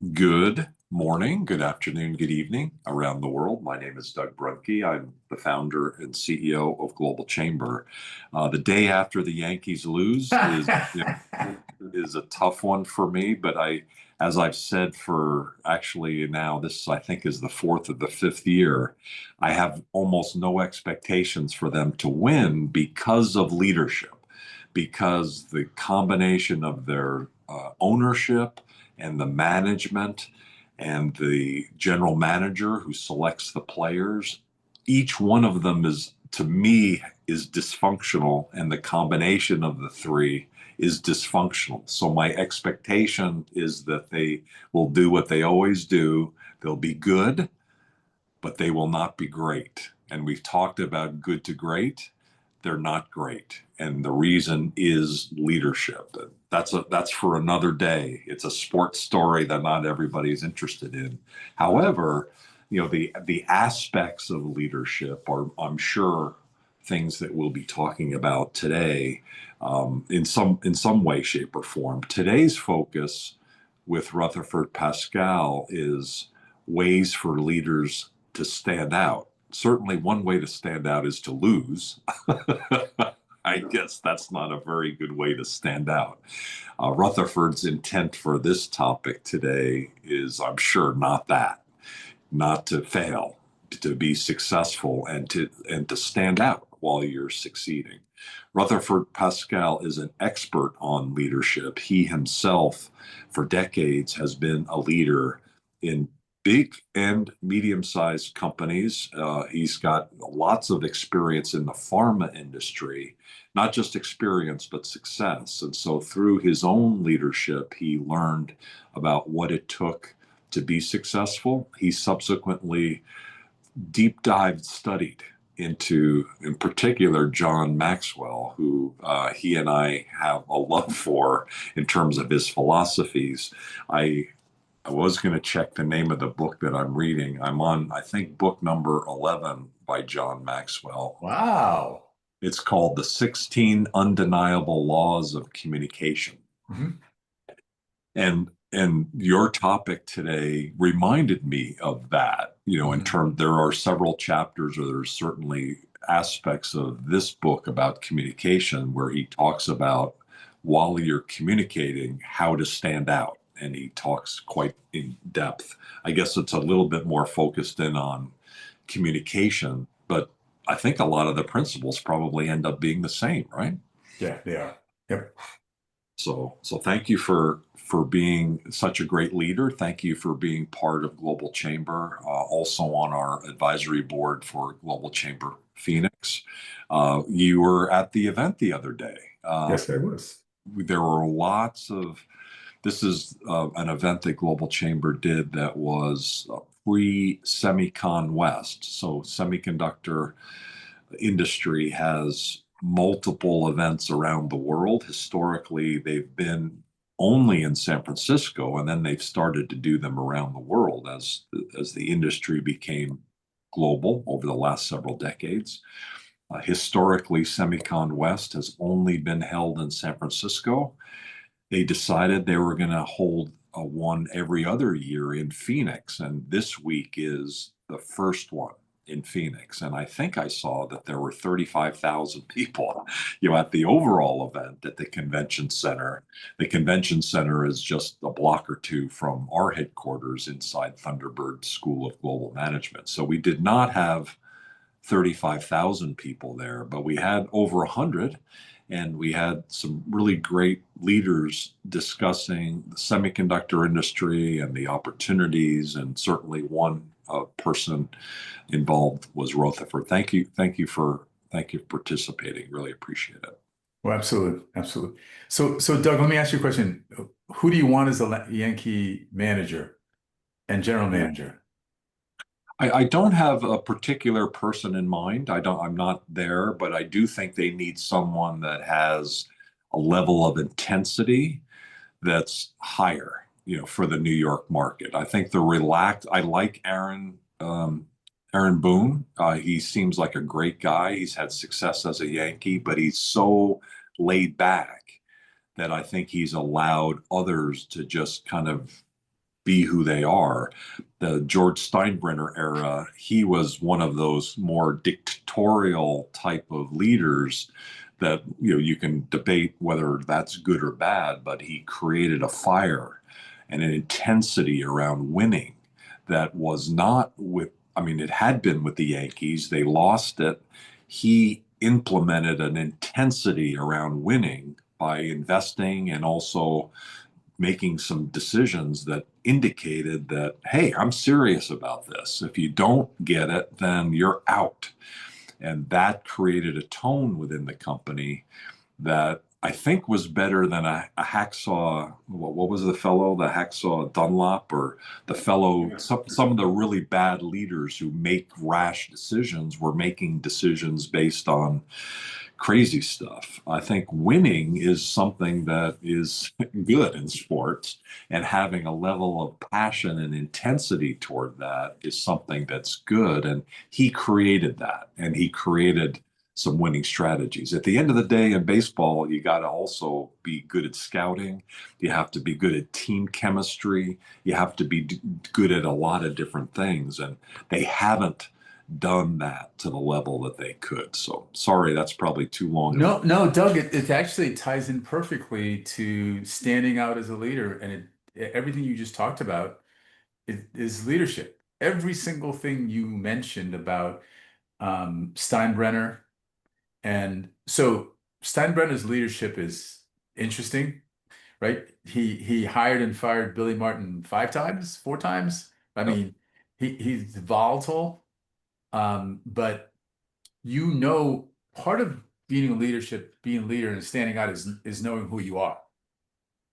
Good morning, good afternoon, good evening around the world. My name is Doug Brunke. I'm the founder and CEO of Global Chamber. The day after the Yankees lose is a tough one for me, but as I've said for actually now, this I think is the fourth or the fifth year, I have almost no expectations for them to win because of leadership, because the combination of their ownership and the management and the general manager who selects the players, each one of them is, to me, is dysfunctional, and the combination of the three is dysfunctional. So my expectation is that they will do what they always do. They'll be good, but they will not be great. And we've talked about good to great. They're not great. And the reason is leadership. That's for another day. It's a sports story that not everybody's interested in. However, the aspects of leadership are, I'm sure, things that we'll be talking about today, in some way, shape, or form. Today's focus with Rutherford Pascal is ways for leaders to stand out. Certainly, one way to stand out is to lose. I guess that's not a very good way to stand out. Rutherford's intent for this topic today is, I'm sure, not that, not to fail, to be successful, and to stand out while you're succeeding. Rutherford Pascal is an expert on leadership. He himself, for decades, has been a leader in big and medium-sized companies. He's got lots of experience in the pharma industry, not just experience, but success. And so through his own leadership, he learned about what it took to be successful. He subsequently deep dive studied into, in particular, John Maxwell, who he and I have a love for in terms of his philosophies. I was going to check the name of the book that I'm reading. I'm on, I think, book number 11 by John Maxwell. Wow. It's called The 16 Undeniable Laws of Communication. Mhm. And your topic today reminded me of that. In Mhm. terms, there are several chapters, or there's certainly aspects of this book about communication where he talks about, while you're communicating, how to stand out. And he talks quite in depth. I guess it's a little bit more focused in on communication, but I think a lot of the principles probably end up being the same, right? Yeah, they are. Yep. So thank you for being such a great leader. Thank you for being part of Global Chamber, also on our advisory board for Global Chamber Phoenix. You were at the event the other day. Yes, I was. There were lots of, this is an event that Global Chamber did that was pre-Semicon West. So semiconductor industry has multiple events around the world. Historically, they've been only in San Francisco, and then they've started to do them around the world as the industry became global over the last several decades. Historically, Semicon West has only been held in San Francisco. They decided they were going to hold one every other year in Phoenix, and this week is the first one in Phoenix. And I think I saw that there were 35,000 people, at the overall event at the convention center. The convention center is just a block or two from our headquarters inside Thunderbird School of Global Management. So we did not have 35,000 people there, but we had over 100, and we had some really great leaders discussing the semiconductor industry and the opportunities, and certainly one person involved was Rutherford. Thank you for participating. Really appreciate it. Well, absolutely, absolutely. So Doug, let me ask you a question. Who do you want as the Yankee manager and general manager? I don't have a particular person in mind. I'm not there, but I do think they need someone that has a level of intensity that's higher, for the New York market. I think I like Aaron Boone. He seems like a great guy. He's had success as a Yankee, but he's so laid back that I think he's allowed others to just kind of be who they are. The George Steinbrenner era, he was one of those more dictatorial type of leaders that, you can debate whether that's good or bad, but he created a fire and an intensity around winning that was not with, I mean, it had been with the Yankees. They lost it. He implemented an intensity around winning by investing and also making some decisions that indicated that, hey, I'm serious about this. If you don't get it, then you're out. And that created a tone within the company that I think was better than a hacksaw. What was the fellow, the hacksaw Dunlop, or the fellow, some of the really bad leaders who make rash decisions were making decisions based on crazy stuff. I think winning is something that is good in sports, and having a level of passion and intensity toward that is something that's good. And he created that, and he created some winning strategies. At the end of the day, in baseball, you got to also be good at scouting. You have to be good at team chemistry. You have to be good at a lot of different things. And they haven't done that to the level that they could. So sorry, that's probably too long. No, Doug, it actually ties in perfectly to standing out as a leader, and everything you just talked about is leadership. Every single thing you mentioned about Steinbrenner, and so Steinbrenner's leadership is interesting, right? He hired and fired Billy Martin 5 times, 4 times. I mean, he's volatile, but part of being being a leader and standing out is knowing who you are,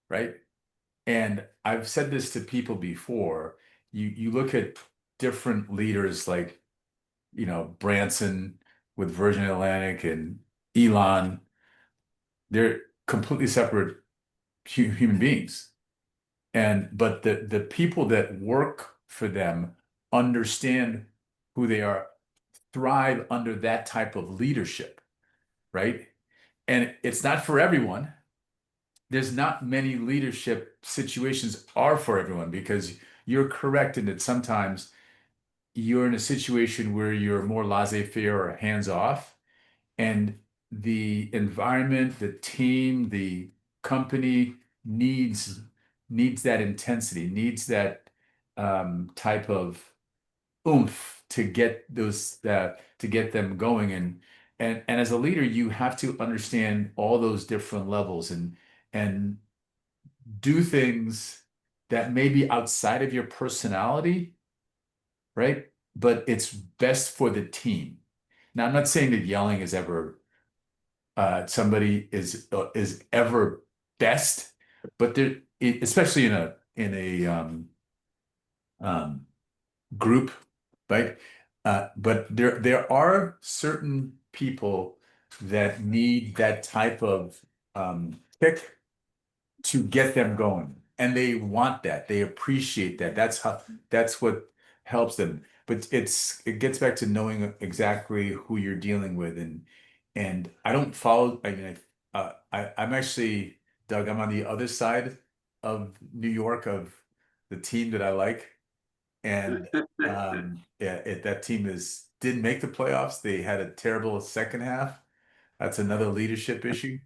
right? And I've said this to people before. You look at different leaders like, Branson with Virgin Atlantic and Elon. They're completely separate human beings. But the people that work for them understand who they are, thrive under that type of leadership, right? And it's not for everyone. There's not many leadership situations are for everyone, because you're correct in that sometimes you're in a situation where you're more laissez-faire or hands-off, and the environment, the team, the company needs that intensity, needs that type of oomph to get to get them going. And as a leader, you have to understand all those different levels, and do things that may be outside of your personality, right? But it's best for the team. Now, I'm not saying that yelling is ever somebody is ever best, but especially in a um, group, right? But there are certain people that need that type of kick to get them going, and they want that. They appreciate that. That's what helps them. But it gets back to knowing exactly who you're dealing with, and I don't follow. I mean, I'm actually, Doug, I'm on the other side of New York, of the team that I like. And yeah, that team didn't make the playoffs. They had a terrible second half. That's another leadership issue.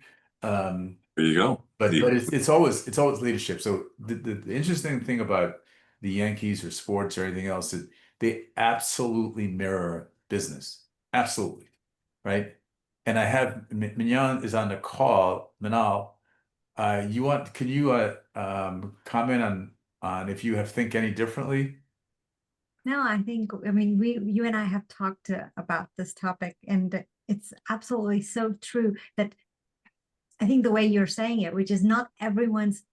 Um, There you go. but it's always leadership. So the interesting thing about the Yankees or sports or anything else is they absolutely mirror business. Absolutely. Right. And I have Mignon is on the call. Manal, can you comment on if you have think any differently? No, I think, I mean, you and I have talked about this topic, and it's absolutely so true that I think the way you're saying it, which is not everyone's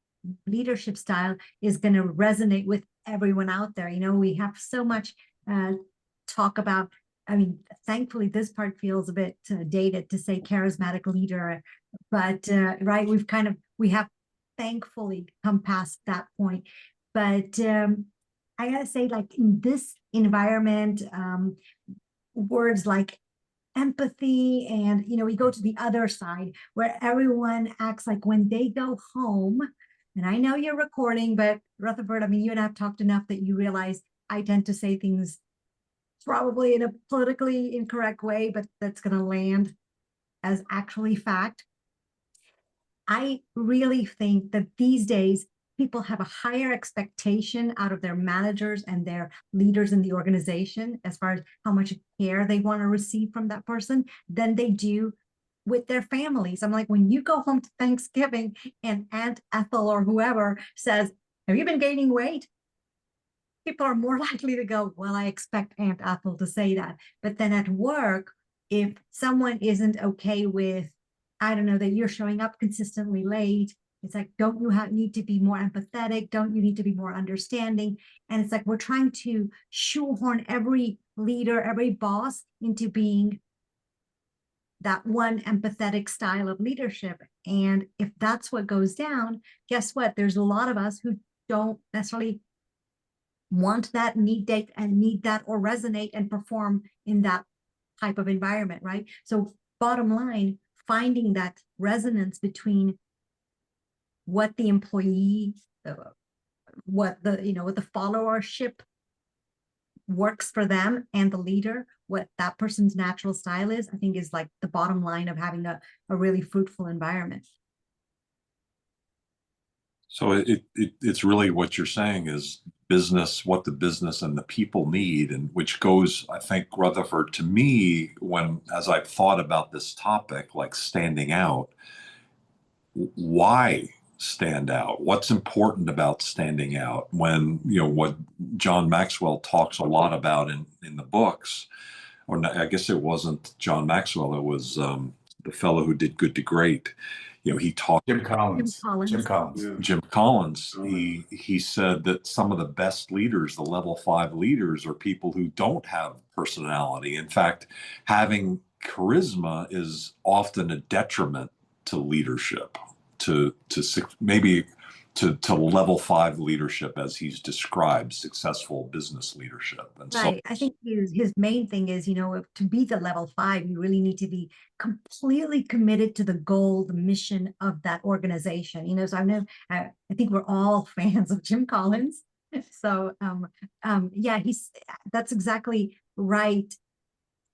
leadership style is going to resonate with everyone out there. We have so much talk about, I mean, thankfully, this part feels a bit dated to say charismatic leader, but right, we have thankfully come past that point. But I gotta say, like in this environment, words like empathy, and we go to the other side where everyone acts like when they go home, and I know you're recording, but Rutherford, I mean, you and I have talked enough that you realize I tend to say things probably in a politically incorrect way, but that's going to land as actually fact. I really think that these days people have a higher expectation out of their managers and their leaders in the organization as far as how much care they want to receive from that person than they do with their families. I'm like, when you go home to Thanksgiving and Aunt Ethel or whoever says, have you been gaining weight? People are more likely to go, well, I expect Aunt Ethel to say that. But then at work, if someone isn't okay with, I don't know, that you're showing up consistently late, it's like, don't you need to be more empathetic? Don't you need to be more understanding? And it's like, we're trying to shoehorn every leader, every boss into being that one empathetic style of leadership. And if that's what goes down, guess what? There's a lot of us who don't necessarily want that, need that, or resonate and perform in that type of environment, right? So bottom line, finding that resonance between what the employee, what the followership works for them and the leader, what that person's natural style is, I think is like the bottom line of having a really fruitful environment. So it's really what you're saying is business, what the business and the people need, and which goes, I think, Rutherford, to me, as I've thought about this topic, like standing out, why stand out? What's important about standing out when, what John Maxwell talks a lot about in the books, or I guess it wasn't John Maxwell, it was the fellow who did Good to Great. He talked Jim Collins. Jim Collins. Yeah. Jim Collins. He said that some of the best leaders, the level 5 leaders, are people who don't have personality. In fact, having charisma is often a detriment to leadership, to maybe to level 5 leadership, as he's described, successful business leadership. And right. I think his main thing is, to be the level 5, you really need to be completely committed to the goal, the mission of that organization. So I think we're all fans of Jim Collins. So yeah, that's exactly right.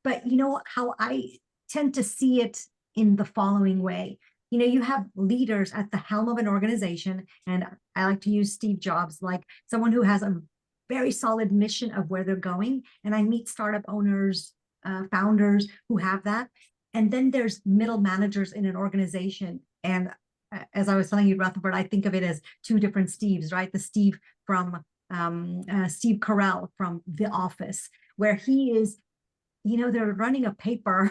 But how I tend to see it in the following way. You have leaders at the helm of an organization, and I like to use Steve Jobs, like someone who has a very solid mission of where they're going. And I meet startup owners, founders who have that. And then there's middle managers in an organization. And as I was telling you, Rutherford, I think of it as two different Steves, right? The Steve from Steve Carell from The Office, where he is, they're running a paper,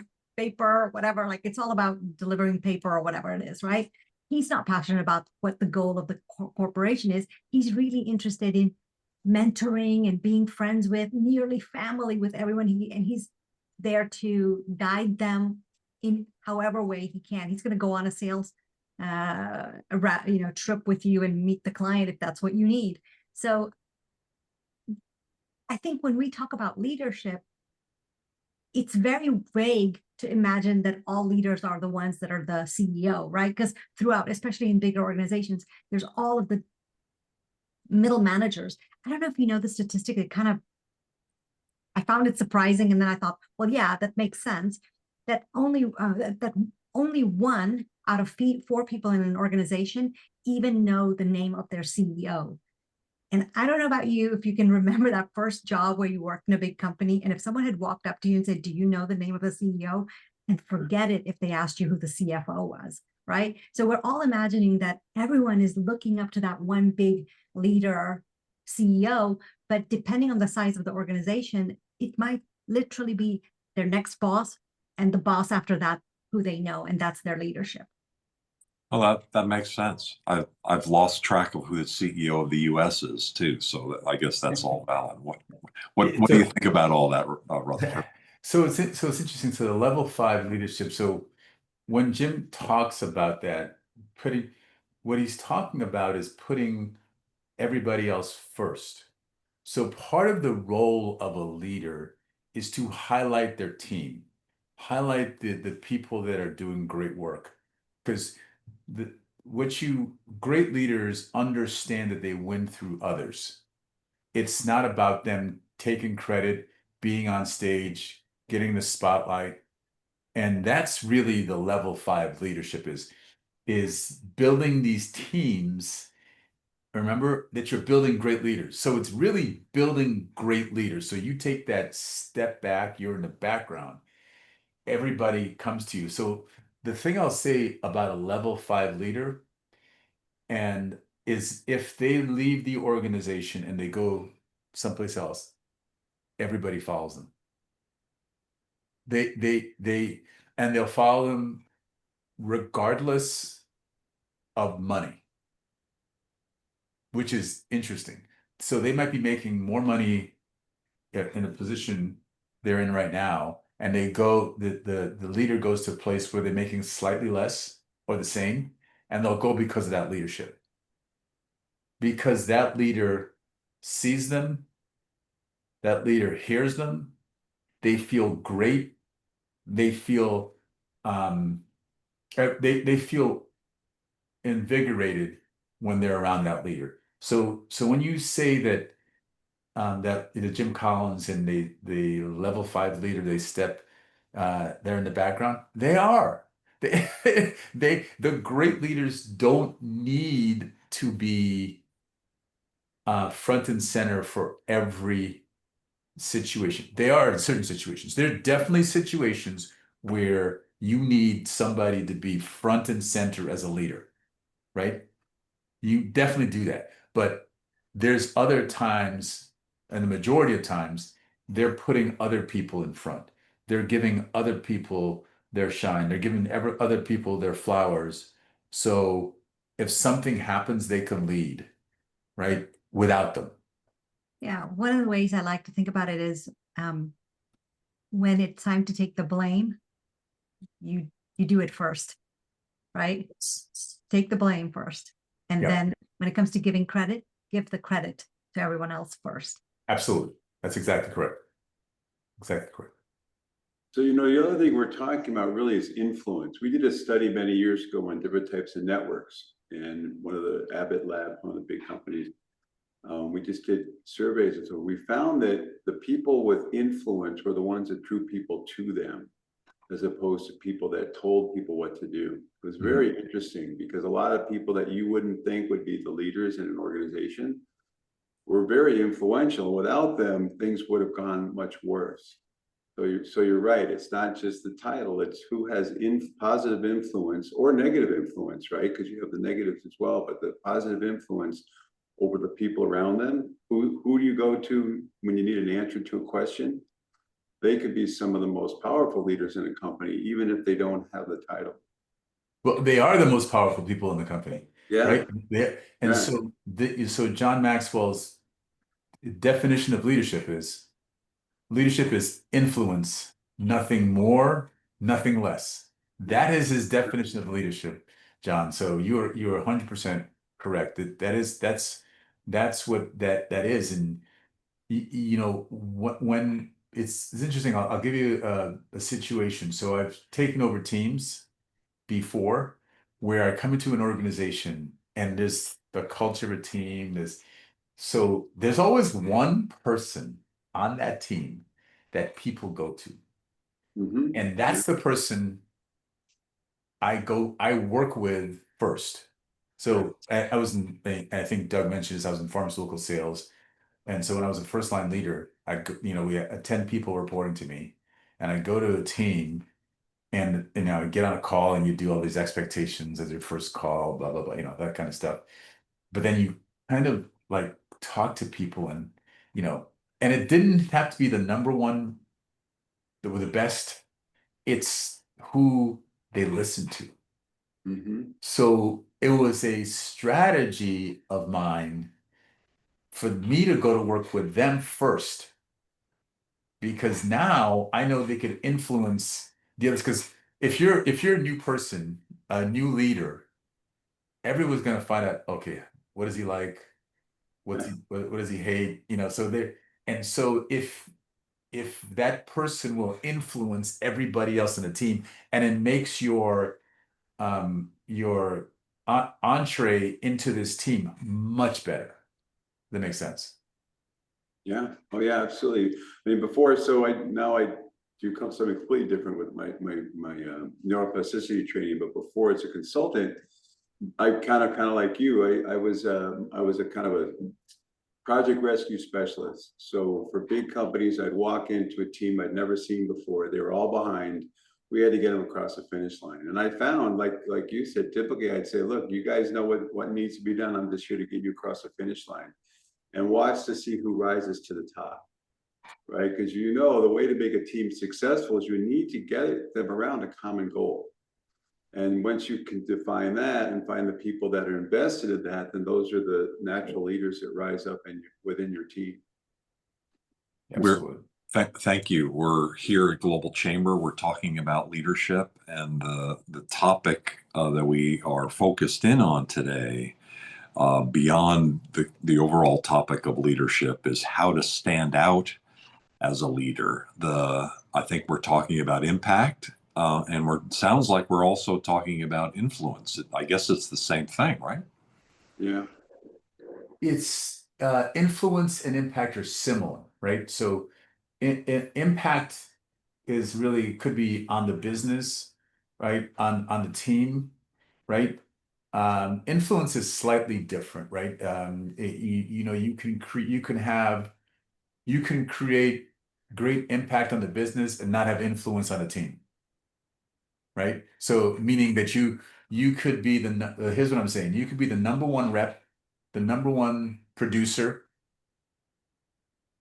whatever, like it's all about delivering paper or whatever it is, right? He's not passionate about what the goal of the corporation is. He's really interested in mentoring and being friends with, nearly family with everyone. And he's there to guide them in however way he can. He's going to go on a sales trip with you and meet the client if that's what you need. So I think when we talk about leadership, it's very vague to imagine that all leaders are the ones that are the CEO, right? Because throughout, especially in bigger organizations, there's all of the middle managers. I don't know if you know the statistic. I found it surprising, and then I thought, well, yeah, that makes sense. That only 1 out of 4 people in an organization even know the name of their CEO. And I don't know about you, if you can remember that first job where you worked in a big company, and if someone had walked up to you and said, do you know the name of the CEO? And forget it if they asked you who the CFO was, right? So we're all imagining that everyone is looking up to that one big leader, CEO, but depending on the size of the organization, it might literally be their next boss and the boss after that who they know, and that's their leadership. Well, that makes sense. I've lost track of who the CEO of the U.S. is too, so I guess that's all valid. What do you think about all that, Rutherford? So it's interesting. So the level 5 leadership. So when Jim talks about that, what he's talking about is putting everybody else first. So part of the role of a leader is to highlight their team, highlight the people that are doing great work, because great leaders understand that they win through others. It's not about them taking credit, being on stage, getting the spotlight. And that's really the level 5 leadership is building these teams. Remember that you're building great leaders. So it's really building great leaders. So you take that step back, you're in the background, everybody comes to you. So the thing I'll say about a level 5 leader and is if they leave the organization and they go someplace else, everybody follows them. And they'll follow them regardless of money, which is interesting. So they might be making more money in a position they're in right now, and the leader goes to a place where they're making slightly less or the same, and they'll go because of that leadership. Because that leader sees them, that leader hears them, they feel great, they feel they feel invigorated when they're around that leader. So when you say that that the Jim Collins and the level 5 leader, they're in the background, they are. The great leaders don't need to be front and center for every situation. They are in certain situations. There are definitely situations where you need somebody to be front and center as a leader, right? You definitely do that. But there's other times, and the majority of times, they're putting other people in front. They're giving other people their shine. They're giving other people their flowers. So if something happens, they can lead, right? Without them. Yeah, one of the ways I like to think about it is when it's time to take the blame, you do it first, right? Take the blame first. And Yeah. then when it comes to giving credit, give the credit to everyone else first. Absolutely. That's exactly correct. Exactly correct. So, the other thing we're talking about really is influence. We did a study many years ago on different types of networks, and one of the Abbott Lab, one of the big companies, we just did surveys. And so we found that the people with influence were the ones that drew people to them, as opposed to people that told people what to do. It was very interesting because a lot of people that you wouldn't think would be the leaders in an organization were very influential. Without them, things would have gone much worse. So you're right. It's not just the title. It's who has positive influence or negative influence, right? Because you have the negatives as well, but the positive influence over the people around them. Who do you go to when you need an answer to a question? They could be some of the most powerful leaders in a company, even if they don't have the title. Well, they are the most powerful people in the company, Yeah. right? And Yeah. so John Maxwell's definition of leadership is influence, nothing more, nothing less. That is his definition of leadership, John. So you're 100% correct. That's what that is. And when it's interesting, I'll give you a situation. So I've taken over teams before where I come into an organization and there's the culture of a team, there's always one person on that team that people go to. And that's the person I work with first. So I think Doug mentioned this, I was in pharmaceutical sales. And so when I was a first line leader, we had 10 people reporting to me, and I go to a team and I get on a call and you do all these expectations as your first call, blah, blah, blah, that kind of stuff. But then you kind of like talk to people and it didn't have to be the number one that were the best. It's who they listen to. So it was a strategy of mine for me to go to work with them first, because now I know they could influence the others. Because if you're a new person, a new leader, everyone's gonna find out, okay, what is he like? What does he hate? So if that person will influence everybody else in the team, and it makes your entree into this team much better. That makes sense. Yeah. Oh yeah, absolutely. I mean, before, so now I do something completely different with my neuroplasticity training. But before, as a consultant, I kind of like you. I was a kind of a project rescue specialist. So for big companies, I'd walk into a team I'd never seen before. They were all behind. We had to get them across the finish line. And I found, like you said, typically I'd say, look, you guys know what needs to be done. I'm just here to get you across the finish line, and watch to see who rises to the top, right? Because the way to make a team successful is you need to get them around a common goal. And once you can define that and find the people that are invested in that, then those are the natural leaders that rise up within your team. Absolutely. Thank you. We're here at Global Chamber. We're talking about leadership, and the topic that we are focused in on today, beyond the overall topic of leadership, is how to stand out as a leader. I think we're talking about impact, and sounds like we're also talking about influence. I guess it's the same thing, right? Yeah. It's influence and impact are similar, right? So impact is really could be on the business, right? On the team, right? Influence is slightly different, right? You can create great impact on the business and not have influence on the team, right? So meaning that you could be here's what I'm saying. You could be the number one rep, the number one producer,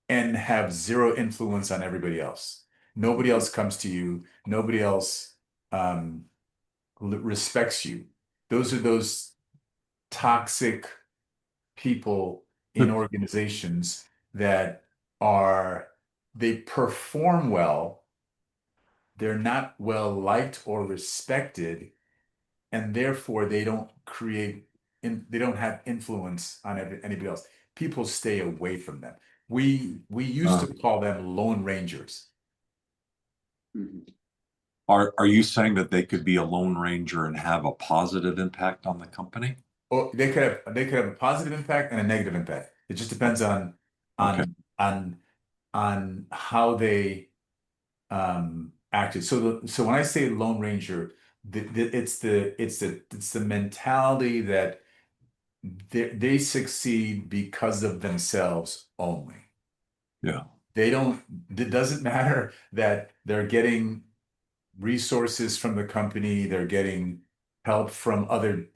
and have zero influence on everybody else. Nobody else comes to you. Nobody else respects you. Those are those toxic people in organizations that they perform well, they're not well liked or respected, and therefore they don't have influence on anybody else. People stay away from them. We used to call them lone rangers. Mhm. Are you saying that they could be a lone ranger and have a positive impact on the company? Or they could have a positive impact and a negative impact. It just depends on Okay. on how they acted. So when I say Lone Ranger, it's the mentality that they succeed because of themselves only. Yeah. It doesn't matter that they're getting resources from the company, they're getting help from other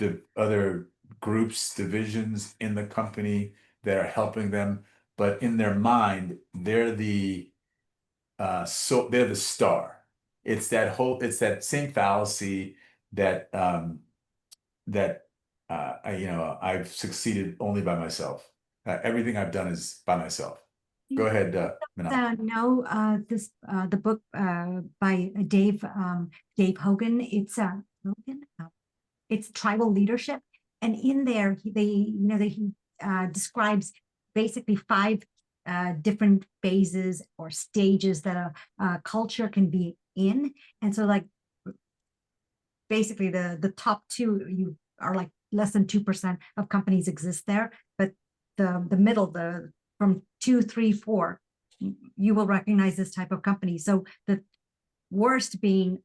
groups, divisions in the company that are helping them, but in their mind, they're the star. It's that same fallacy that I've succeedave only by myself. Everything I've done is by myself. Go ahead, Manal. The book by Dave Hogan. It's Hogan. It's Tribal Leadership, and in there he describes basically 5 different phases or stages that a culture can be in, and so like basically the top 2 you are like less than 2% of companies exist there, but the middle, from 2, 3, 4, you will recognize this type of company. So the worst being,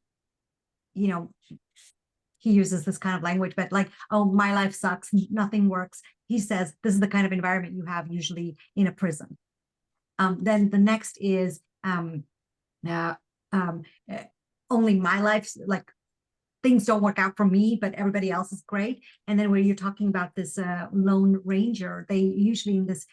he uses this kind of language, but like, oh, my life sucks, nothing works. He says this is the kind of environment you have usually in a prison. Then the next is only my life's like, things don't work out for me, but everybody else is great. And then where you're talking about this Lone Ranger, they usually in this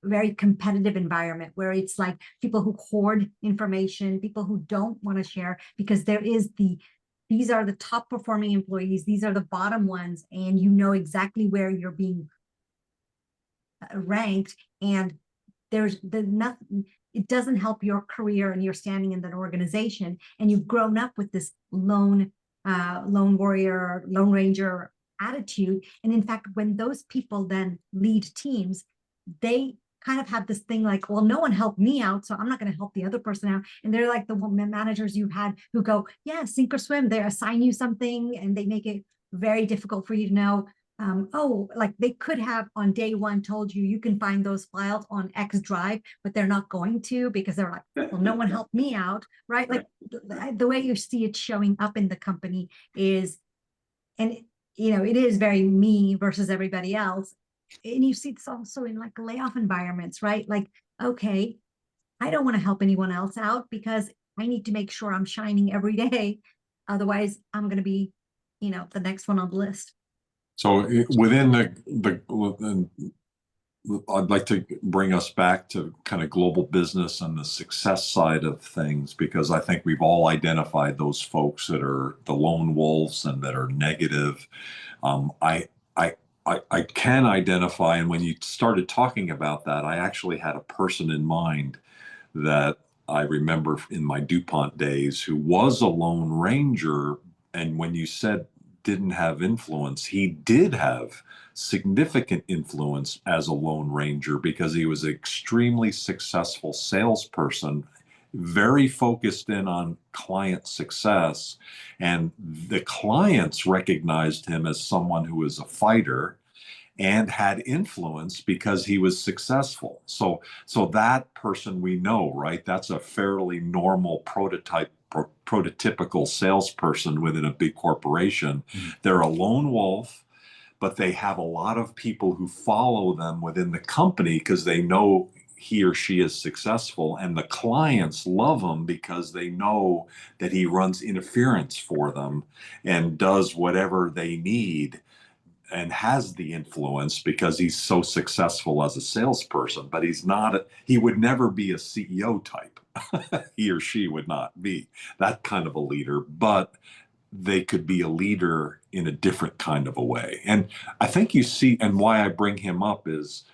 very competitive environment where it's like people who hoard information, people who don't want to share, because these are the top performing employees, these are the bottom ones, and you know exactly where you're being ranked, and there's nothing, it doesn't help your career and your standing in that organization, and you've grown up with this lone warrior, Lone Ranger attitude. And in fact, when those people then lead teams, they kind of have this thing like, well, no one helped me out, so I'm not going to help the other person out. And they're like the managers you've had who go, yeah, sink or swim. They assign you something and they make it very difficult for you to know, oh, like they could have on day one told you you can find those files on X drive, but they're not going to because they're like, well, no one helped me out, right? Like the way you see it showing up in the company is, and it is very me versus everybody else. And you see this also in like layoff environments, right? Like, okay, I don't want to help anyone else out because I need to make sure I'm shining every day. Otherwise, I'm going to be, the next one on the list. So within I'd like to bring us back to kind of global business and the success side of things, because I think we've all identified those folks that are the lone wolves and that are negative. Um, I, I, I can identify, and when you started talking about that, I actually had a person in mind that I remember in my DuPont days who was a lone ranger. And when you said didn't have influence, he did have significant influence as a lone ranger because he was an extremely successful salesperson, very focused in on client success. And the clients recognized him as someone who was a fighter and had influence because he was successful. So that person we know, right? That's a fairly normal prototypical salesperson within a big corporation. Mm-hmm. They're a lone wolf, but they have a lot of people who follow them within the company because they know he or she is successful, and the clients love him because they know that he runs interference for them and does whatever they need and has the influence because he's so successful as a salesperson. But he would never be a CEO type. He or she would not be that kind of a leader, but they could be a leader in a different kind of a way. And I think you see, and why I bring him up is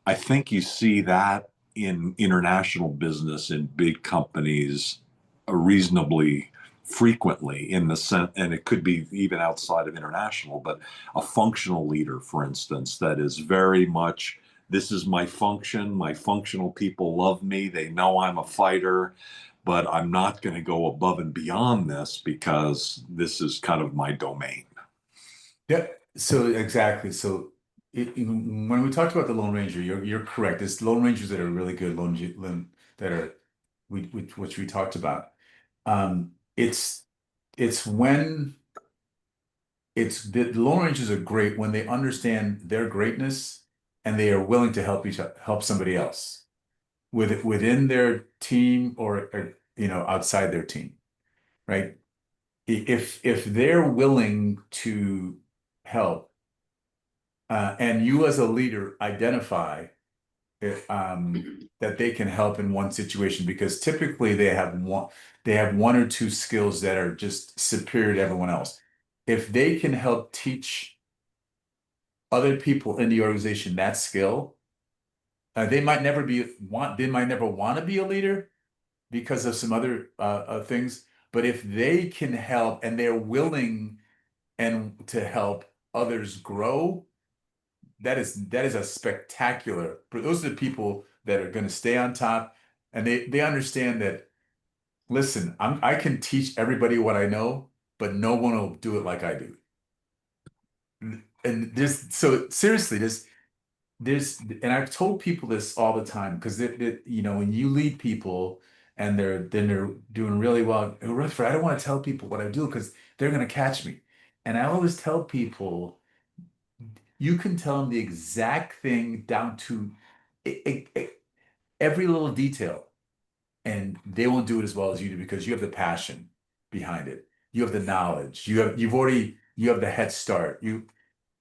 I think you see that in international business in big companies reasonably frequently, in the sense, and it could be even outside of international, but a functional leader, for instance, that is very much, this is my function. My functional people love me. They know I'm a fighter, but I'm not going to go above and beyond this because this is kind of my domain. Yeah. So exactly. So when we talked about the Lone Ranger, you're correct. There's Lone Rangers that are really good, that are which we talked about. It's when the Lone Rangers are great when they understand their greatness and they are willing to help somebody else within their team or outside their team, right? If they're willing to help, and you as a leader identify that they can help in one situation, because typically they have one or two skills that are just superior to everyone else. If they can help teach other people in the organization that skill, they might never want to be a leader because of some other things. But if they can help and they're willing and to help others grow, that is a spectacular. Those are the people that are going to stay on top, and they understand that. Listen, I can teach everybody what I know, but no one will do it like I do. And so seriously, and I've told people this all the time because when you lead people and they're doing really well, Rutherford, I don't want to tell people what I do because they're going to catch me. And I always tell people, you can tell them the exact thing down to every little detail, and they won't do it as well as you do because you have the passion behind it. You have the knowledge. You have the head start.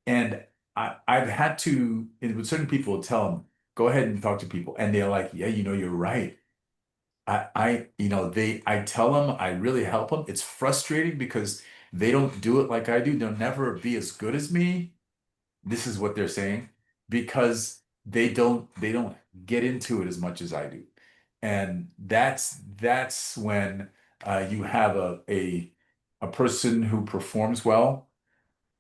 And I've had to, and with certain people, tell them, go ahead and talk to people. And they're like, yeah, you're right. I tell them, I really help them. It's frustrating because they don't do it like I do. They'll never be as good as me. This is what they're saying because they don't get into it as much as I do. And that's when you have a person who performs well,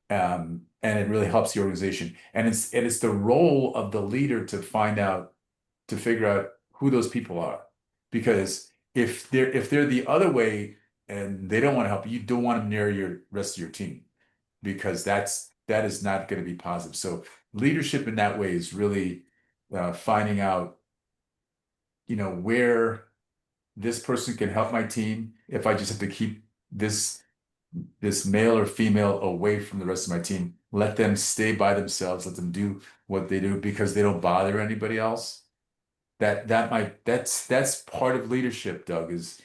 and it really helps the organization. And it's the role of the leader to figure out who those people are. Because if they're the other way and they don't want to help you, don't want them near your rest of your team. because that is not going to be positive. So leadership in that way is really finding out, where this person can help my team. If I just have to keep this male or female away from the rest of my team, let them stay by themselves, let them do what they do because they don't bother anybody else. That's part of leadership, Doug, is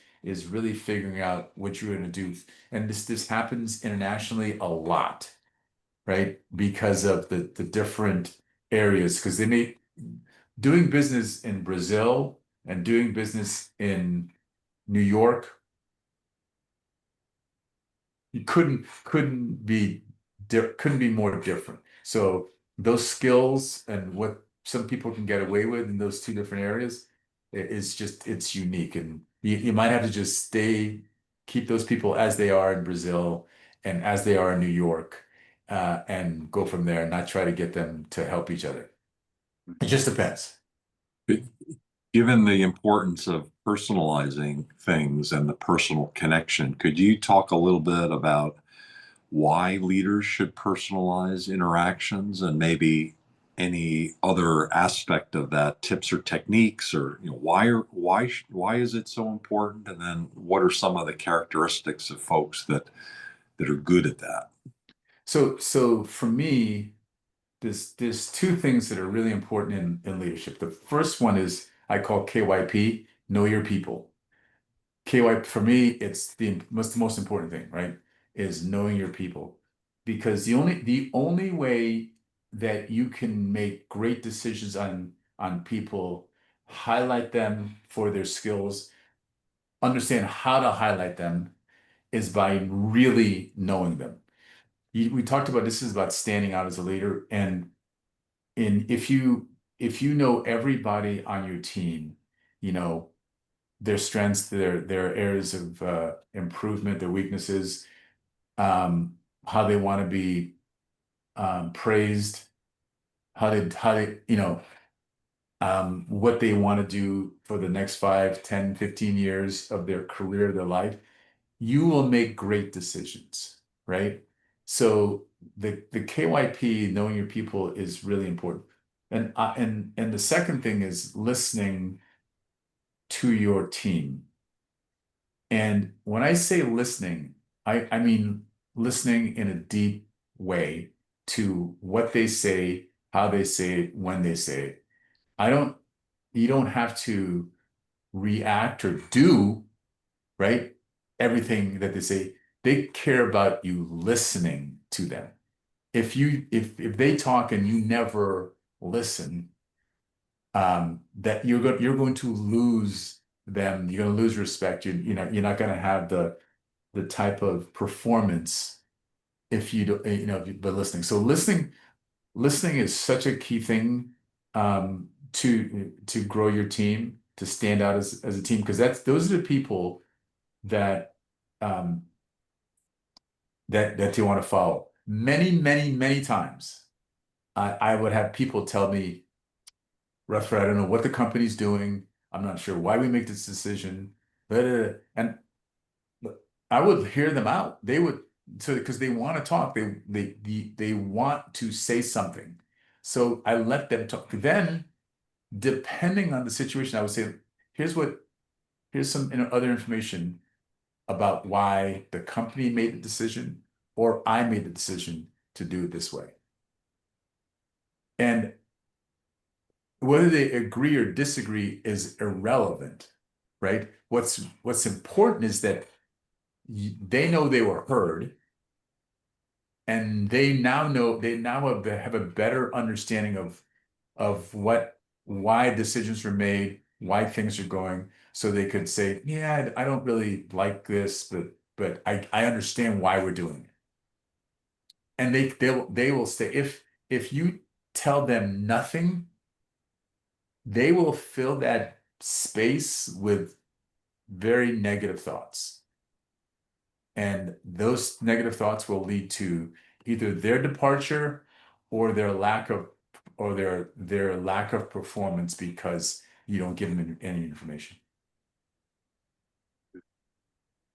really figuring out what you're going to do. And this happens internationally a lot, right? Because of the different areas, because doing business in Brazil and doing business in New York, you couldn't be more different. So those skills and what some people can get away with in those two different areas it's unique, and you might have to just keep those people as they are in Brazil and as they are in New York, and go from there and not try to get them to help each other. It just depends. Given the importance of personalizing things and the personal connection, could you talk a little bit about why leaders should personalize interactions and maybe any other aspect of that, tips or techniques, or why is it so important? And then what are some of the characteristics of folks that are good at that? So for me, there's two things that are really important in leadership. The first one is I call KYP, know your people. KYP for me, it's the most important thing, right? Is knowing your people. Because the only way that you can make great decisions on people, highlight them for their skills, understand how to highlight them, is by really knowing them. We talked about this is about standing out as a leader, and if you know everybody on your team, you know their strengths, their areas of improvement, their weaknesses, how they want to be praised, how they what they want to do for the next 5, 10, 15 years of their career, their life, you will make great decisions, right? So the KYP, knowing your people, is really important. And the second thing is listening to your team. And when I say listening, I mean listening in a deep way to what they say, how they say it, when they say it. You don't have to react or do, right, everything that they say. They care about you listening to them. If they talk and you never listen, that you're going to lose them. You're going to lose respect. You're not going to have the type of performance if you don't, if you've been listening. So listening is such a key thing, to grow your team, to stand out as a team, because those are the people that um, that you want to follow. Many, many, many times, I would have people tell me, Rutherford, I don't know what the company's doing. I'm not sure why we make this decision. And I would hear them out. They would, so because they want to talk, they want to say something. So I let them talk. Then, depending on the situation, I would say, here's some other information about why the company made the decision or I made the decision to do it this way. And whether they agree or disagree is irrelevant, right? What's important is that they know they were heard, and they now have a better understanding of why decisions were made, why things are going, so they could say, yeah, I don't really like this, but I understand why we're doing it. And they will stay. If you tell them nothing, they will fill that space with very negative thoughts. And those negative thoughts will lead to either their departure or their lack of performance because you don't give them any information.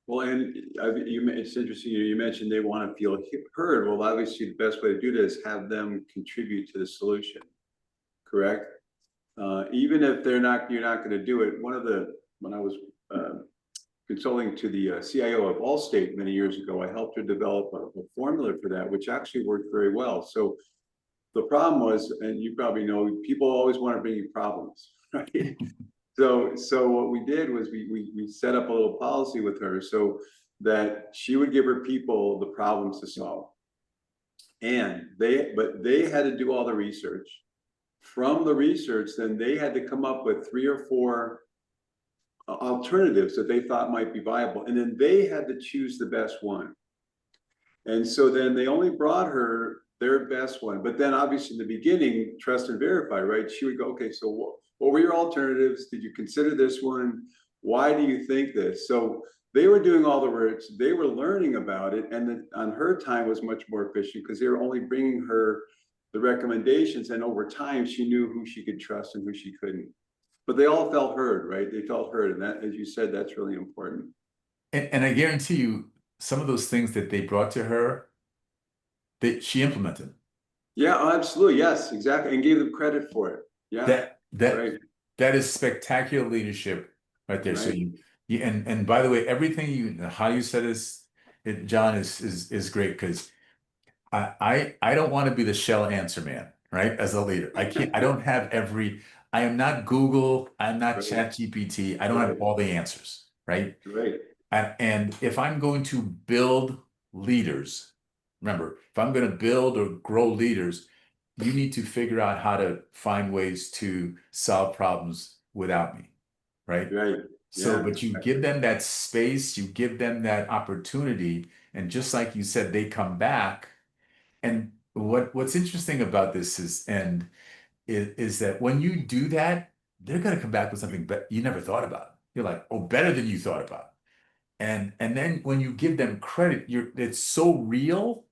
Well, and it's interesting, you mentioned they want to feel heard. Well, obviously, the best way to do this is have them contribute to the solution, correct? Even if you're not going to do it. When I was consulting to the CIO of Allstate many years ago, I helped her develop a formula for that, which actually worked very well. So the problem was, and you probably know, people always want to bring you problems, right? So what we did was we set up a little policy with her so that she would give her people the problems to solve. But they had to do all the research. From the research, then they had to come up with 3 or 4 alternatives that they thought might be viable. And then they had to choose the best one. And so then they only brought her their best one. But then obviously in the beginning, trust and verify, right? She would go, okay, so what were your alternatives? Did you consider this one? Why do you think this? So they were doing all the work. They were learning about it. And then on her time was much more efficient because they were only bringing her the recommendations. And over time, she knew who she could trust and who she couldn't. But they all felt heard, right? They felt heard. And that, as you said, that's really important. And I guarantee you, some of those things that they brought to her, that she implemented. Yeah, absolutely. Yes, exactly. And gave them credit for it. Yeah. Right. That is spectacular leadership right there. Right. So you and by the way, everything how you said John, is great because I don't want to be the shell answer man, right? As a leader. I am not Google, I'm not ChatGPT, I don't have all the answers, right? Right. And if I'm going to build leaders, remember, if I'm going to build or grow leaders, you need to figure out how to find ways to solve problems without me, right? Right. So, but you give them that space, you give them that opportunity, and just like you said, they come back. And what's interesting about this is that when you do that, they're going to come back with something you never thought about. You're like, oh, better than you thought about. And then when you give them credit, it's so real.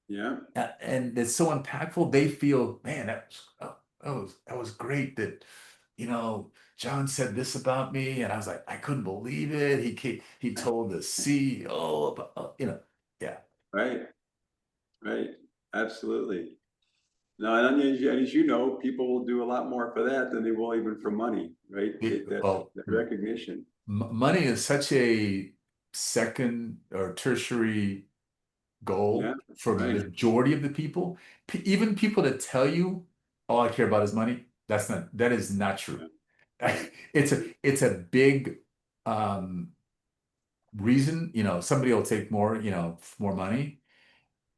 Yeah. And it's so impactful. They feel, man, that was great that, John said this about me. And I was like, I couldn't believe it. He told the CEO about, yeah. Right. Right. Absolutely. No, and as you know, people will do a lot more for that than they will even for money, right? That recognition. Money is such a second or tertiary goal for the majority of the people. Even people that tell you all I care about is money, that is not true. It's a big reason, somebody will take more, more money.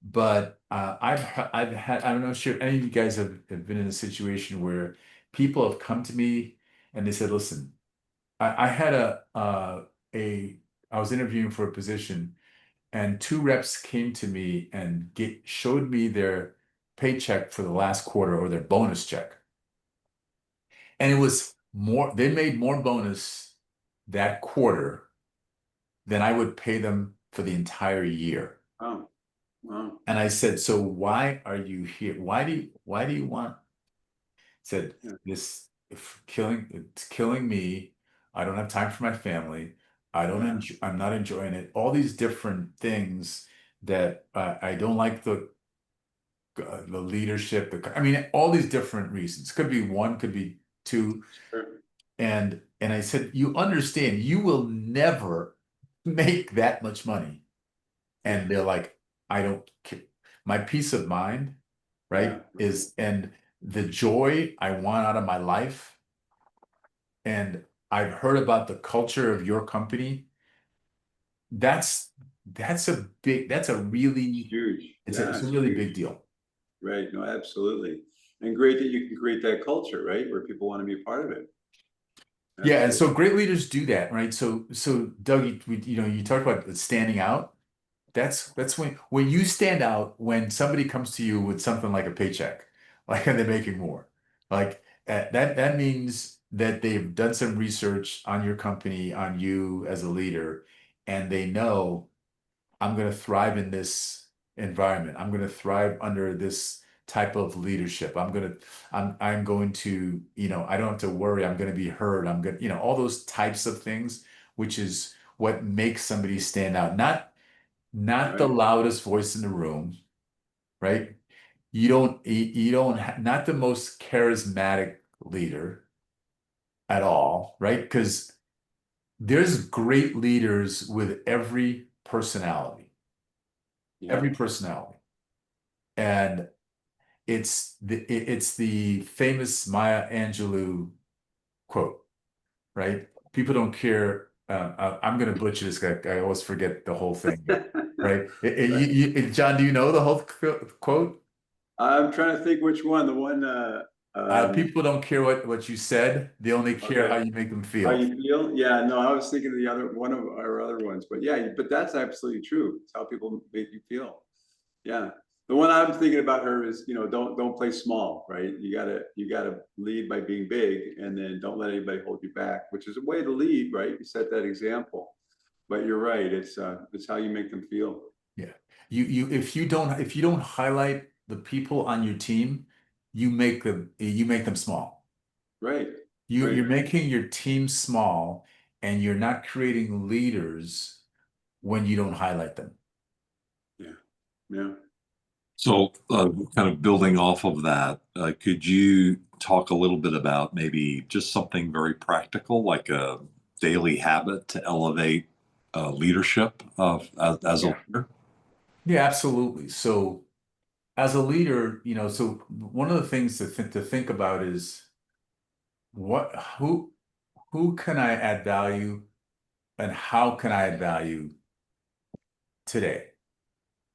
But I've had, I'm not sure if any of you guys have been in a situation where people have come to me and they said, listen, I had I was interviewing for a position and 2 reps came to me and showed me their paycheck for the last quarter or their bonus check. And it was they made more bonus that quarter than I would pay them for the entire year. Oh, wow. And I said, so why are you here? Why do you want? Said, it's killing me. I don't have time for my family. I'm not enjoying it. All these different things that I don't like the leadership. All these different reasons. Could be 1, could be 2. Sure. And I said, you understand, you will never make that much money. And they're like, I don't care. My peace of mind, right, and the joy I want out of my life. And I've heard about the culture of your company. That's a really huge. It's a really big deal. Right. No, absolutely. And great that you can create that culture, right? Where people want to be a part of it. Absolutely. Yeah. And so great leaders do that, right? So Doug, you talked about standing out. That's when you stand out, when somebody comes to you with something like a paycheck, like, and they're making more, like that means that they've done some research on your company, on you as a leader, and they know I'm going to thrive in this environment. I'm going to thrive under this type of leadership. I'm going to, I don't have to worry. I'm going to be heard. I'm going to, all those types of things, which is what makes somebody stand out. Not the Right. loudest voice in the room, right? Not the most charismatic leader at all, right? Because there's great leaders with every personality, Yeah. and it's the famous Maya Angelou quote, right? People don't care. I'm going to butcher this guy. I always forget the whole thing, right? John, do you know the whole quote? I'm trying to think which one. The one. People don't care what you said. They only care Okay. how you make them How feel. you feel? Yeah. No, I was thinking of the other one of our other ones, but yeah, but that's absolutely true. It's how people make you feel. Yeah. The one I'm thinking about her is, don't play small, right? You gotta lead by being big, and then don't let anybody hold you back, which is a way to lead, right? You set that example. But you're right. It's how you make them feel. Yeah. If you don't highlight the people on your team, you make them small. Right. You're Right. making your team small, and you're not creating leaders when you don't highlight them. Yeah. Yeah. So, kind of building off of that, could you talk a little bit about maybe just something very practical, like a daily habit to elevate leadership as a Yeah. leader? Yeah, absolutely. So as a leader, so one of the things to think about is what who can I add value, and how can I add value today?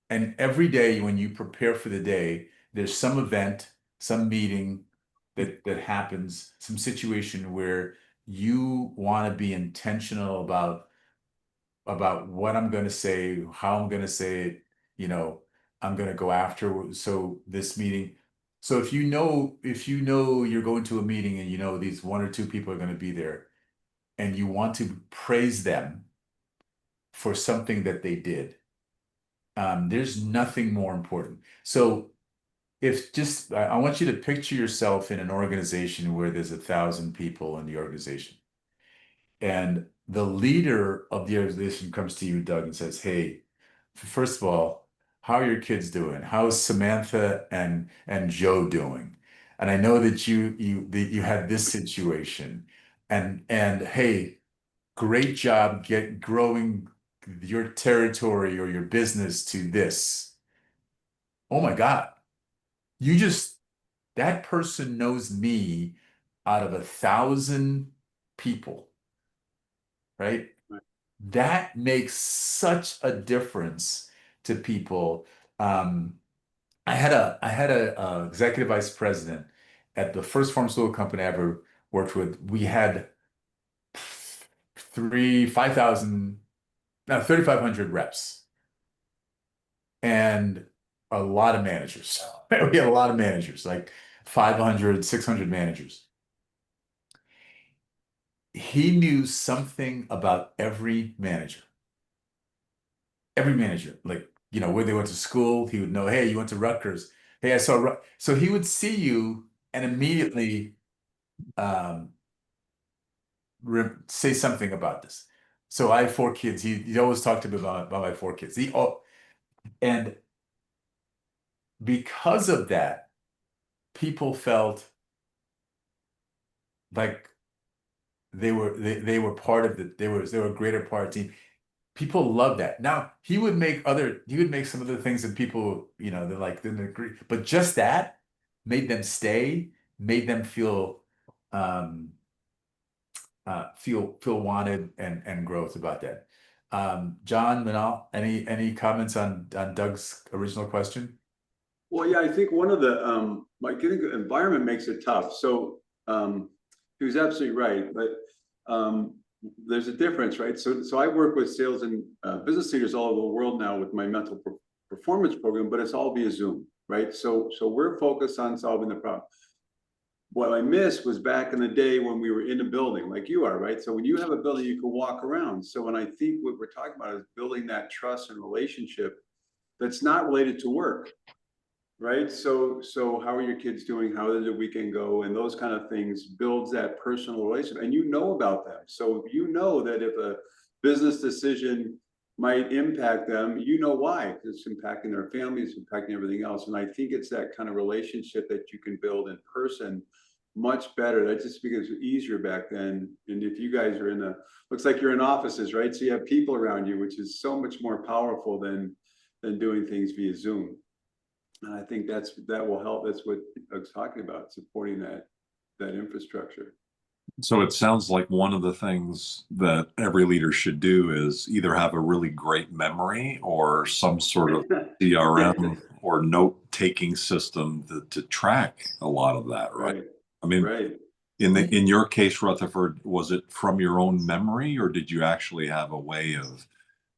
And every day when you prepare for the day, there's some event, some meeting that happens, some situation where you want to be intentional about what I'm going to say, how I'm going to say it, you know, I'm going to go after. So this meeting. So if you know you're going to a meeting, and these one or two people are going to be there, and you want to praise them for something that they did, there's nothing more important. So if just I want you to picture yourself in an organization where there's 1,000 people in the organization, and the leader of the organization comes to you, Doug, and says, "Hey, first of all, how are your kids doing? How's Samantha and Joe doing? And I know that you had this situation, and hey, great job growing your territory or your business to this. Oh my God, you just that person knows me out of 1,000 people, right? Right. That makes such a difference to people. Um, I had a executive vice president at the first pharmaceutical company I ever worked with. We had 3,500 reps and a lot of managers. We had a lot of managers, like 500, 600 managers. He knew something about every manager, like, where they went to school. He would know, hey, you went to Rutgers. Hey, I saw, so he would see you and immediately um, say something about this. So I have 4 kids. He always talked to me about my 4 kids. And because of that, people felt like they were part of they were a greater part of the team. People love that. Now he would make some of the things that people, they're like, didn't agree, but just that made them stay, made them um feel wanted and growth about that. John, Manal, any comments on Doug's original question? Well, yeah, I think one of the like getting the environment makes it tough. So he was absolutely right, but there's a difference, right? So I work with sales and business leaders all over the world now with my mental performance program, but it's all via Zoom, right? So we're focused on solving the problem. What I missed was back in the day when we were in a building, like you are, right? So when you have a building, you can walk around. So when I think what we're talking about is building that trust and relationship that's not related to work, right? So how are your kids doing? How did the weekend go? And those kind of things builds that personal relationship, and you know about them. So you know that if business decision might impact them, you know why, because it's impacting their families, impacting everything else. And I think it's that kind of relationship that you can build in person much better. That just because it was easier back then. And if you guys are looks like you're in offices, right? So you have people around you, which is so much more powerful than doing things via Zoom. And I think that will help. That's what I was talking about, supporting that infrastructure. So it sounds like one of the things that every leader should do is either have a really great memory or some sort of CRM or note-taking system to track a lot of that, right? Right. I mean, Right. in your case, Rutherford, was it from your own memory, or did you actually have a way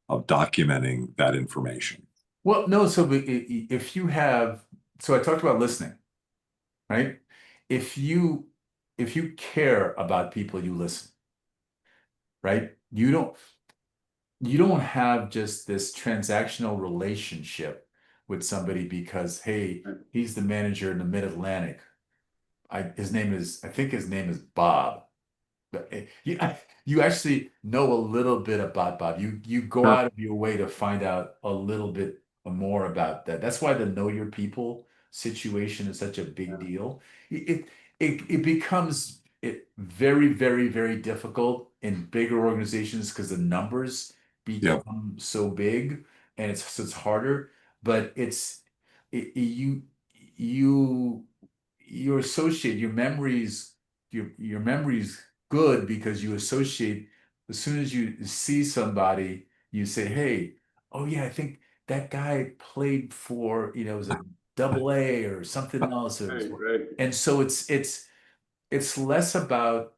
of documenting that information? Well, no. So if you have, so I talked about listening, right? If you care about people, you listen, right? You don't have just this transactional relationship with somebody because, hey, he's the manager in the Mid-Atlantic. I think his name is Bob. But you actually know a little bit about Bob. You go Sure. out of your way to find out a little bit more about that. That's why the know your people situation is such a big deal. It becomes very, very, very difficult in bigger organizations because the numbers Yeah, become so big and it's harder. But you you you associate your memories good because you associate as soon as you see somebody, you say, hey, oh yeah, I think that guy played for, it was a double A or something else. Right. Right. And so it's less about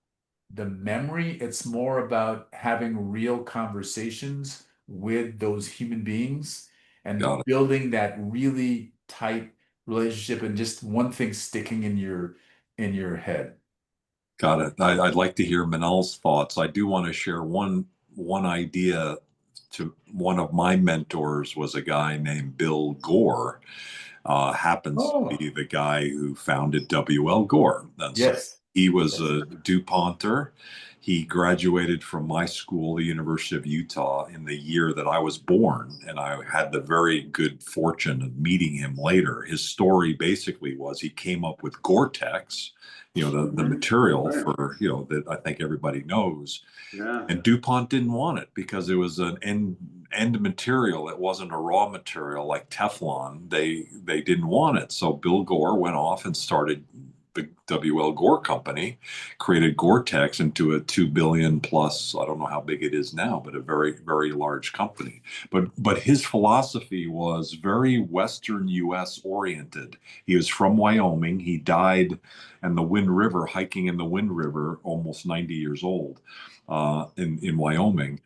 the memory, it's more about having real conversations with those human beings and got it. building that really tight relationship and just one thing sticking in your head. Got it. I'd like to hear Manal's thoughts. I do want to share one idea. To one of my mentors was a guy named Bill Gore. Happens to Oh, be the guy who founded W.L. Gore. And so yes. he was Yes. a DuPonter. He graduated from my school, the University of Utah, in the year that I was born. And I had the very good fortune of meeting him later. His story basically was he came up with Gore-Tex, the material Right. for, that I think everybody knows. Yeah. And DuPont didn't want it because it was an end material. It wasn't a raw material like Teflon. They didn't want it. So Bill Gore went off and started the W.L. Gore Company, created Gore-Tex into a 2 billion plus, I don't know how big it is now, but a very, very large company. But his philosophy was very Western US oriented. He was from Wyoming. He died in the Wind River, hiking in the Wind River, almost 90 years old, in Wyoming.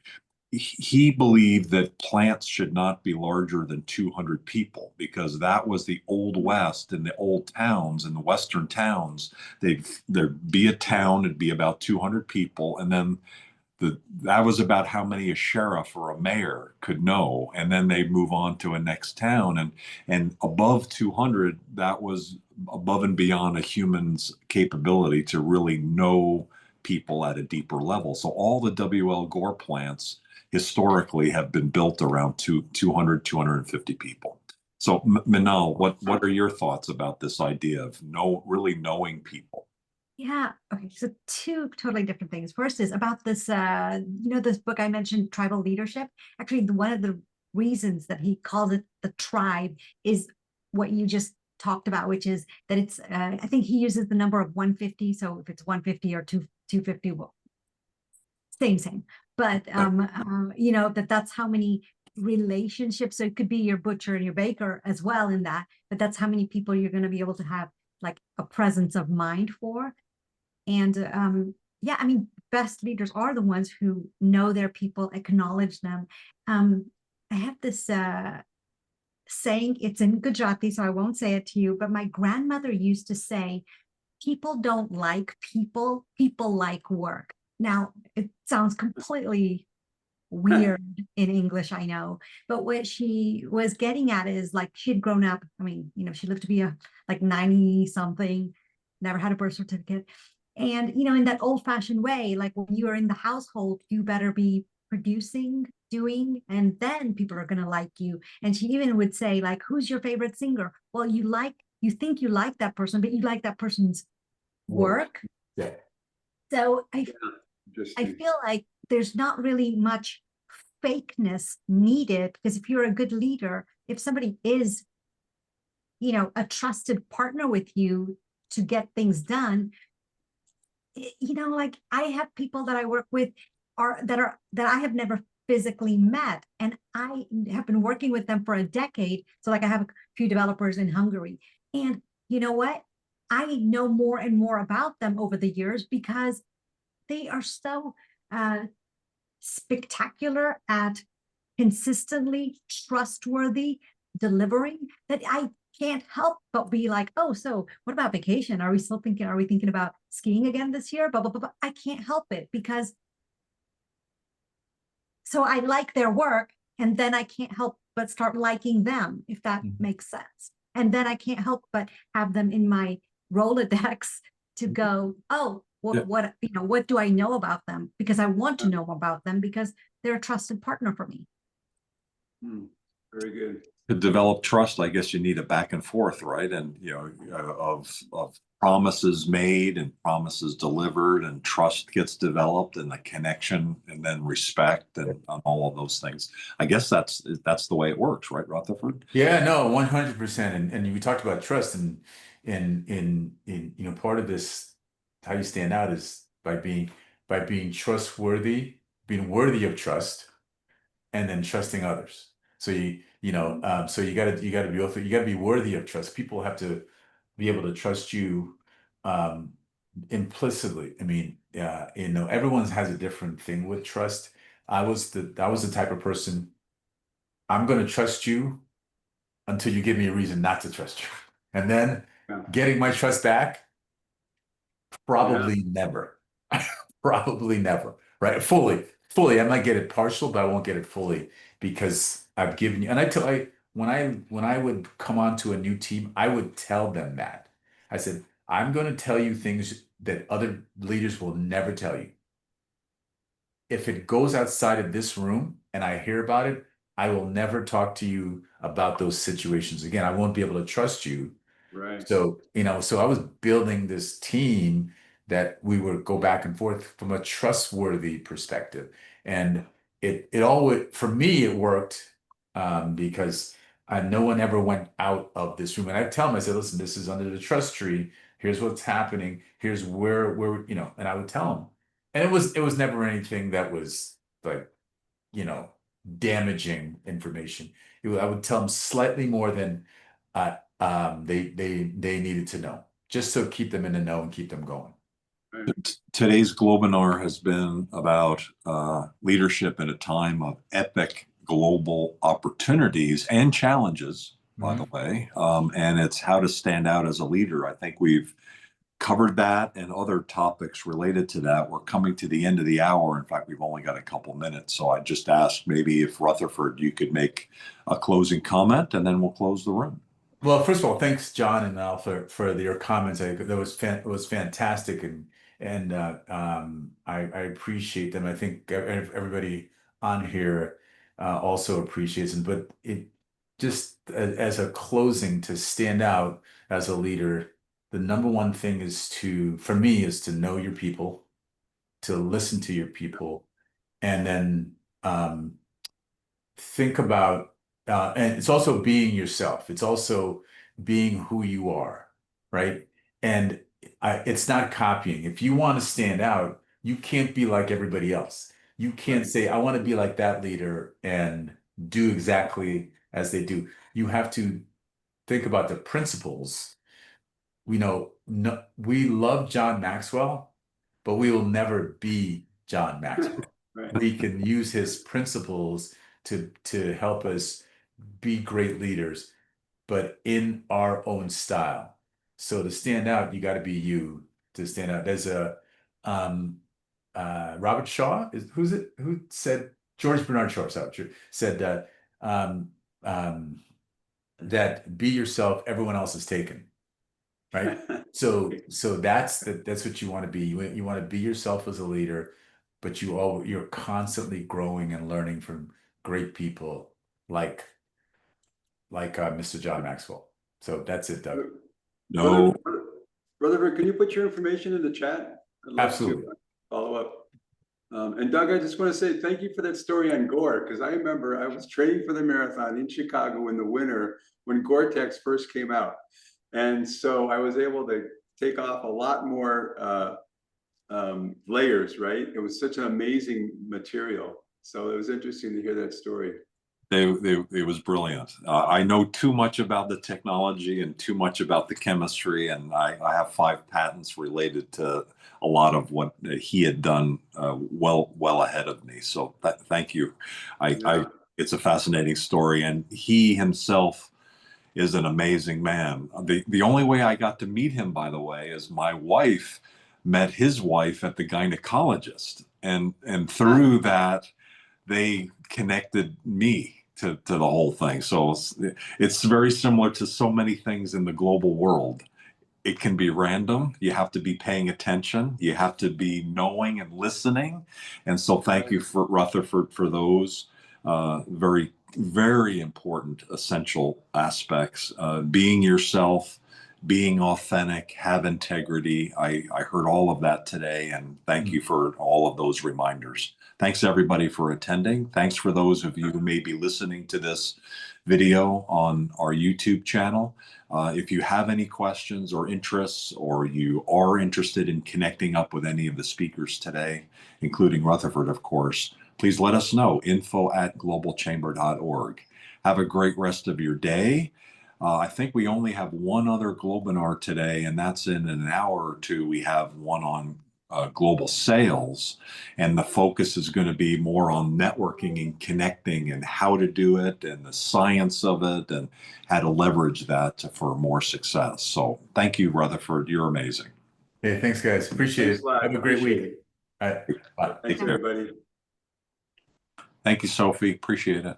He believed that plants should not be larger than 200 people because that was the old West. In the old towns, in the Western towns, there'd be a town, it'd be about 200 people, and then that was about how many a sheriff or a mayor could know, and then they move on to a next town, and above 200, that was above and beyond a human's capability to really know people at a deeper level. So all the WL Gore plants historically have been built around 200, 250 people. So Minal, what are your thoughts about this idea of really knowing people? Yeah. Okay. So two totally different things. First is about this, this book I mentioned, Tribal Leadership. Actually, one of the reasons that he calls it the tribe is what you just talked about, which is that it's, I think he uses the number of 150. So if it's 150 or 250, well, same. But, that's how many relationships. So it could be your butcher and your baker as well in that, but that's how many people you're going to be able to have like a presence of mind for. And yeah, I mean, best leaders are the ones who know their people, acknowledge them. I have this saying, it's in Gujarati, so I won't say it to you, but my grandmother used to say, people don't like people, people like work. Now, it sounds completely weird in English, I know, but what she was getting at is like she'd grown up. I mean, she lived to be like 90 something, never had a birth certificate. And, in that old fashioned way, like when you are in the household, you better be producing, doing, and then people are going to like you. And she even would say, like, who's your favorite singer? Well, you think you like that person, but you like that person's work. Yeah. So I Interesting. feel like there's not really much fakeness needed, because if you're a good leader, if somebody is, you know, a trusted partner with you to get things done, you know, like I have people that I work with that I have never physically met, and I have been working with them for a decade. So like I have a few developers in Hungary, and you know what? I know more and more about them over the years because they are so spectacular at consistently trustworthy delivering that I can't help but be like, oh, so what about vacation? Are we thinking about skiing again this year? Blah, blah, blah, blah. I can't help it because so I like their work, and then I can't help but start liking them, if that makes sense. And then I can't help but have them in my Rolodex to go, oh, what you know, what do I know about them? Because I want to know about them because they're a trusted partner for me. Very good. To develop trust, I guess you need a back and forth, right? And of promises made and promises delivered, and trust gets developed, and the connection, and then respect, and all of those things. I guess that's the way it works, right, Rutherford? Yeah, no, 100%. And we talked about trust, and you know, part of this, how you stand out is by being trustworthy, being worthy of trust, and then trusting others. So so you gotta be worthy of trust. People have to be able to trust you implicitly. I mean, you know, everyone has a different thing with trust. I was the type of person, I'm gonna trust you until you give me a reason not to trust you. And then getting my trust back, probably never. Probably never, right? Fully. I might get it partial, but I won't get it fully because I've given you. And when I would come onto a new team, I would tell them that. I said, I'm going to tell you things that other leaders will never tell you. If it goes outside of this room and I hear about it, I will never talk to you about those situations again. I won't be able to trust you. Right. So, you know, so I was building this team that we would go back and forth from a trustworthy perspective. And it all would, for me, it worked because no one ever went out of this room. And I tell them, I said, listen, this is under the trust tree. Here's what's happening. Here's where, you know, and I would tell them. And it was never anything that was like, you know, damaging information. I would tell them slightly more than they needed to know, just to keep them in the know and keep them going. Today's Globinar has been about leadership in a time of epic global opportunities and challenges, by the way, and it's how to stand out as a leader. I think we've covered that and other topics related to that. We're coming to the end of the hour. In fact, we've only got a couple minutes. So I just asked maybe if Rutherford, you could make a closing comment, and then we'll close the room. Well, first of all, thanks, John and Al, for your comments. That was fantastic, and I appreciate them. I think everybody on here also appreciates them. But it just as a closing, to stand out as a leader, the number one thing for me is to know your people, to listen to your people, and then think about, and it's also being yourself. It's also being who you are, right? And it's not copying. If you want to stand out, you can't be like everybody else. You can't say, I want to be like that leader and do exactly as they do. You have to think about the principles. We know, no, we love John Maxwell, but we will never be John Maxwell. Right. We can use his principles to help us be great leaders, but in our own style. So to stand out, you got to be you to stand out. There's a Robert Shaw, who said, George Bernard Shaw, sorry, said that that be yourself, everyone else is taken. Right. So that's what you want to be. You want to be yourself as a leader. but you're constantly growing and learning from great people like Mr. John Maxwell. So that's it, Doug. No, Rutherford, can you put your information in the chat? I'd love Absolutely. to follow up. And Doug, I just want to say thank you for that story on Gore, because I remember I was training for the marathon in Chicago in the winter when Gore-Tex first came out. And so I was able to take off a lot more layers, right? It was such an amazing material. So it was interesting to hear that story. it was brilliant. I know too much about the technology and too much about the chemistry, and I have 5 patents related to a lot of what he had done well ahead of me. So thank you. It's a fascinating story, and he himself is an amazing man. The only way I got to meet him, by the way, is my wife met his wife at the gynecologist, and through that they connected me to the whole thing. So it's very similar to so many things in the global world. It can be random. You have to be paying attention. You have to be knowing and listening. And so thank you for Rutherford for those very, very important, essential aspects. Being yourself, being authentic, have integrity. I heard all of that today, and thank you for all of those reminders. Thanks everybody for attending. Thanks for those of you who may be listening to this video on our YouTube channel. If you have any questions or interests, or you are interested in connecting up with any of the speakers today, including Rutherford, of course, please let us know, info@globalchamber.org. Have a great rest of your day. I think we only have one other Globinar today, and that's in an hour or two. We have one on global sales, and the focus is going to be more on networking and connecting and how to do it and the science of it and how to leverage that for more success. So thank you, Rutherford. You're amazing. Hey, thanks, guys. Appreciate Thanks it. a lot. Have a great Appreciate week. it. All right. Bye. Thanks, everybody. Thank you, Sophie. Appreciate it.